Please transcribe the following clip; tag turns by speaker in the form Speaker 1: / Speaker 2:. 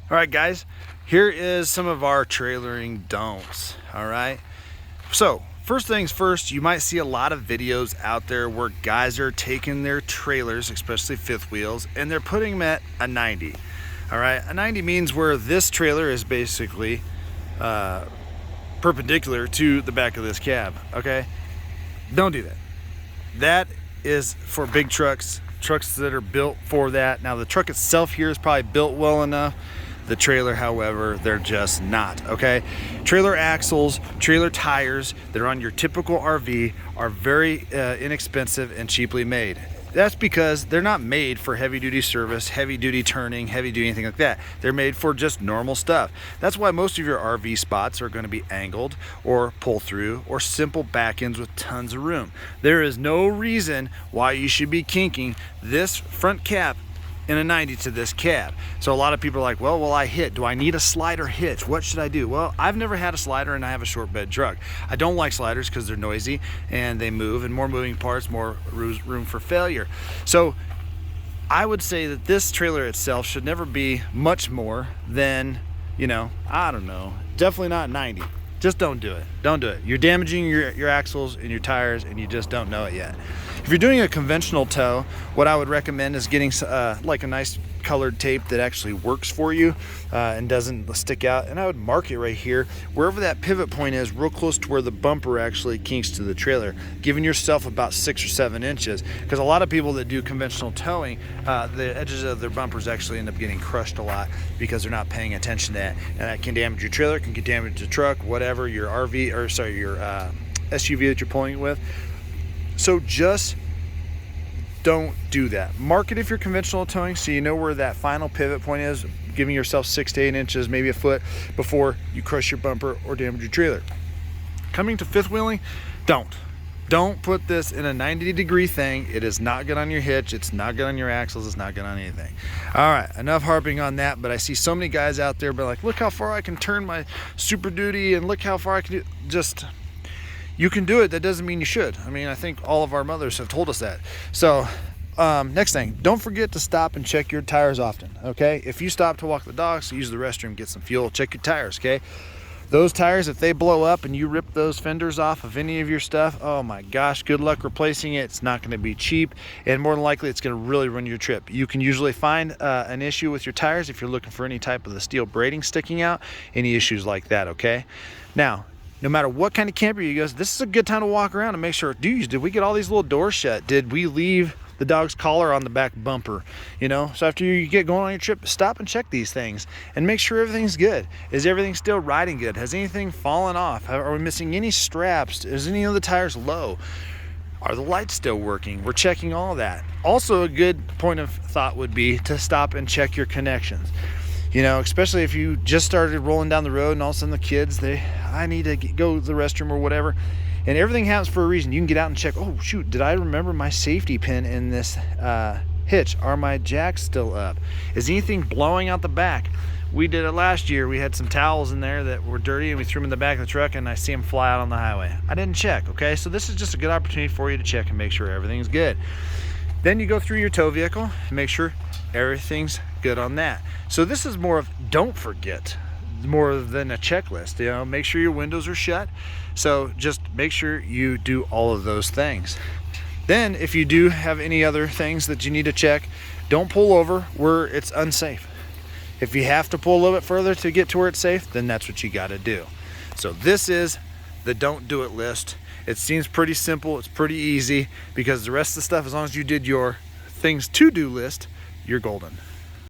Speaker 1: All right, guys, here is some of our trailering don'ts. All right, so first things first, you might see a lot of videos out there where guys are taking their trailers, especially fifth wheels, and they're putting them at a 90. All right, a 90 means where this trailer is basically perpendicular to the back of this cab. Okay, don't do that. That is for big trucks that are built for that. Now the truck itself here is probably built well enough. The trailer, however, they're just not, okay? Trailer axles, trailer tires that are on your typical RV are very inexpensive and cheaply made. That's because they're not made for heavy duty service, heavy duty turning, heavy duty anything like that. They're made for just normal stuff. That's why most of your RV spots are going to be angled or pull through or simple back ends with tons of room. There is no reason why you should be kinking this front cap in a 90 to this cab. So a lot of people are like, well, will I hit? Do I need a slider hitch? What should I do? Well, I've never had a slider and I have a short bed truck. I don't like sliders because they're noisy and they move, and more moving parts, more room for failure. So I would say that this trailer itself should never be much more than, I don't know, definitely not 90. Just don't do it. Don't do it. You're damaging your axles and your tires, and you just don't know it yet. If you're doing a conventional tow, what I would recommend is getting like a nice colored tape that actually works for you and doesn't stick out. And I would mark it right here, wherever that pivot point is, real close to where the bumper actually kinks to the trailer, giving yourself about 6 or 7 inches. Because a lot of people that do conventional towing, the edges of their bumpers actually end up getting crushed a lot because they're not paying attention to that. And that can damage your trailer, can get damage your truck, whatever, your RV, or sorry, your SUV that you're pulling it with. So just don't do that. Mark it if you're conventional towing so you know where that final pivot point is, giving yourself 6 to 8 inches, maybe a foot, before you crush your bumper or damage your trailer. Coming to fifth wheeling, don't put this in a 90-degree thing. It is not good on your hitch, it's not good on your axles, it's not good on anything. All right, enough harping on that, but I see so many guys out there be like, look how far I can turn my Superduty and look how far I can do. You can do it, that doesn't mean you should. I mean, I think all of our mothers have told us that. So next thing, don't forget to stop and check your tires often, okay? If you stop to walk the dogs, use the restroom, get some fuel, check your tires, okay? Those tires, if they blow up and you rip those fenders off of any of your stuff, oh my gosh, good luck replacing it. It's not gonna be cheap, and more than likely it's gonna really ruin your trip. You can usually find an issue with your tires if you're looking for any type of the steel braiding sticking out, any issues like that, okay? Now, no matter what kind of camper you go, this is a good time to walk around and make sure, did we get all these little doors shut? Did we leave the dog's collar on the back bumper? So after you get going on your trip, stop and check these things and make sure everything's good. Is everything still riding good? Has anything fallen off? Are we missing any straps? Is any of the tires low? Are the lights still working? We're checking all that. Also, a good point of thought would be to stop and check your connections. Especially if you just started rolling down the road and all of a sudden the kids, I need to go to the restroom or whatever. And everything happens for a reason. You can get out and check, oh shoot, did I remember my safety pin in this hitch? Are my jacks still up? Is anything blowing out the back? We did it last year. We had some towels in there that were dirty and we threw them in the back of the truck, and I see them fly out on the highway. I didn't check, okay? So this is just a good opportunity for you to check and make sure everything's good. Then you go through your tow vehicle and make sure everything's good on that. So this is more of don't forget, more than a checklist. Make sure your windows are shut. So just make sure you do all of those things. Then if you do have any other things that you need to check, don't pull over where it's unsafe. If you have to pull a little bit further to get to where it's safe, then that's what you got to do. So this is the don't do it list. It seems pretty simple, it's pretty easy, because the rest of the stuff, as long as you did your things to do list, you're golden.